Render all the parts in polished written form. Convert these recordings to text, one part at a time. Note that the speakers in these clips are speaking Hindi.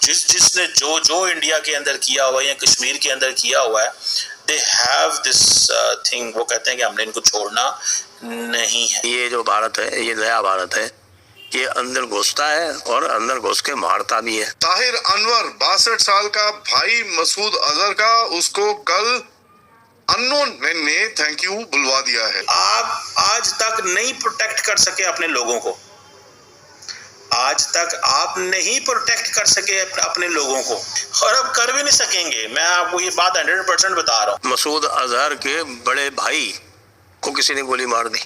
जिसने जो इंडिया के अंदर किया हुआ है या कश्मीर के अंदर किया हुआ है, दे हैव दिस थिंग, वो कहते हैं कि हमने इनको छोड़ना नहीं है। ये जो भारत है, ये नया भारत है, ये अंदर घुसता है और अंदर घुस के मारता भी है। ताहिर अनवर 62 साल का भाई मसूद अजहर का, उसको कल अननोन मैन ने थैंक यू बुलवा दिया है। आप आज तक नहीं प्रोटेक्ट कर सके अपने लोगों को, आज तक आप नहीं प्रोटेक्ट कर सके अपने लोगों को, और अब कर भी नहीं सकेंगे। मैं आपको ये बात 100% बता रहा हूँ। मसूद अजहर के बड़े भाई को किसी ने गोली मार दी।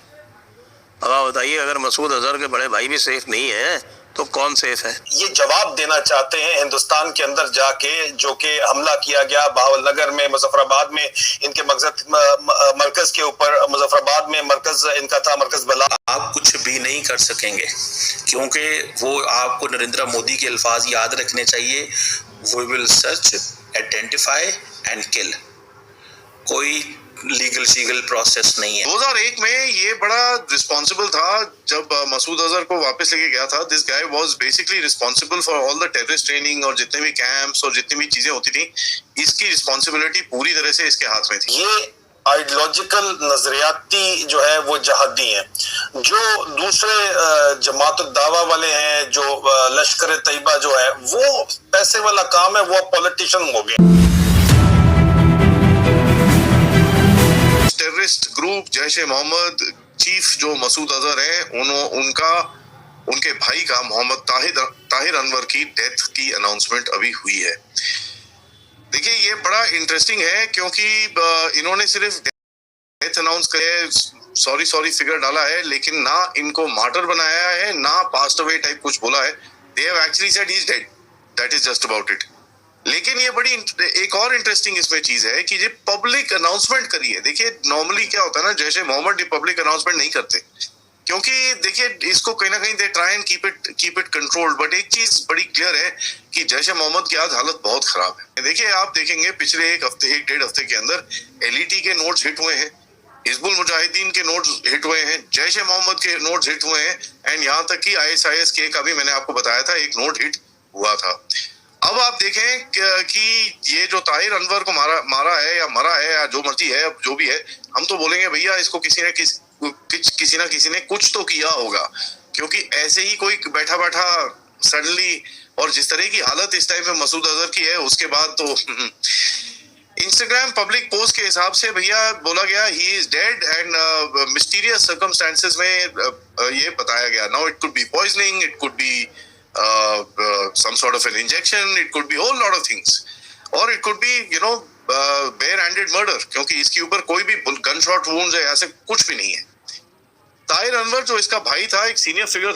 अब आप बताइए, अगर मसूद अजहर के बड़े भाई भी सेफ नहीं है तो कौन सेफ है? ये जवाब देना चाहते हैं हिंदुस्तान के अंदर जाके, जो कि हमला किया गया बहावलनगर में, मुजफ्फराबाद में इनके मरकज के ऊपर, मुजफ्फराबाद में मरकज इनका था, मरकज बला। आप कुछ भी नहीं कर सकेंगे, क्योंकि वो आपको नरेंद्र मोदी के अल्फाज याद रखने चाहिए, we will search, identify and kill. कोई लीगल शीगल प्रोसेस नहीं है। 2001 में ये बड़ा रिस्पॉन्सिबल था जब मसूद अजहर को वापस लेके गया था। This guy was basically responsible for all the terrorist training और जितने भी कैंप्स और जितनी भी चीजें होती थी, इसकी रिस्पॉन्सिबिलिटी पूरी तरह से इसके हाथ में थी। ये आइडियोलॉजिकल नजरियाती जो है वो जहादी हैं, जो दूसरे जमात दावा वाले हैं, जो लश्कर तैयबा जो है वो पैसे वाला काम है, वो पॉलिटिशियन हो गए। टेररिस्ट ग्रुप जैश-ए मोहम्मद चीफ जो मसूद अजहर है, उनके भाई का मोहम्मद ताहिर अनवर की डेथ की अनाउंसमेंट अभी हुई है। देखिए ये बड़ा इंटरेस्टिंग है, क्योंकि इन्होंने सिर्फ डेथ अनाउंस करे, सॉरी फिगर डाला है, लेकिन ना इनको मार्टर बनाया है, ना पास्ट अवे टाइप कुछ बोला है। They have actually said he is dead, that is just about it. लेकिन ये बड़ी एक और इंटरेस्टिंग इसमें चीज है कि ये पब्लिक अनाउंसमेंट करी है। देखिए नॉर्मली क्या होता है ना, जैसे मोहम्मद पब्लिक अनाउंसमेंट नहीं करते, क्योंकि देखिए इसको कहीं ना कहीं they try and keep it controlled. But एक चीज बड़ी क्लियर है कि जैश-ए मोहम्मद की आज हालत बहुत खराब है। देखिए एक देखेंगे पिछले एक डेढ़ हफ्ते के अंदर एलईटी के नोट्स हिट हुए हैं, हिजबुल मुजाहिदीन के नोट्स हिट हुए हैं, जैश-ए मोहम्मद के नोट्स हिट हुए हैं, एंड यहाँ तक कि ISIS के का भी मैंने आपको बताया था एक नोट हिट हुआ था। अब आप देखें कि ये जो ताहिर अनवर को मारा है या मरा है या जो मर्जी है, जो भी है, हम तो बोलेंगे भैया इसको किसी ना किसी ने कुछ तो किया होगा, क्योंकि ऐसे ही कोई बैठा सडनली, और जिस तरह की हालत इस टाइम पे मसूद अजहर की है, उसके बाद तो इंस्टाग्राम पब्लिक पोस्ट के हिसाब से भैया बोला गया he is dead, and mysterious circumstances में ये बताया गया। Now it could be poisoning, it could be some sort of an injection, it could be whole lot of things, or it could be bare-handed murder, क्योंकि इसके ऊपर कोई भी गन शॉट वुंड्स है, ऐसे कुछ भी नहीं है। ताहिर अनवर जो इसका भाई था, एक सीनियर फिगर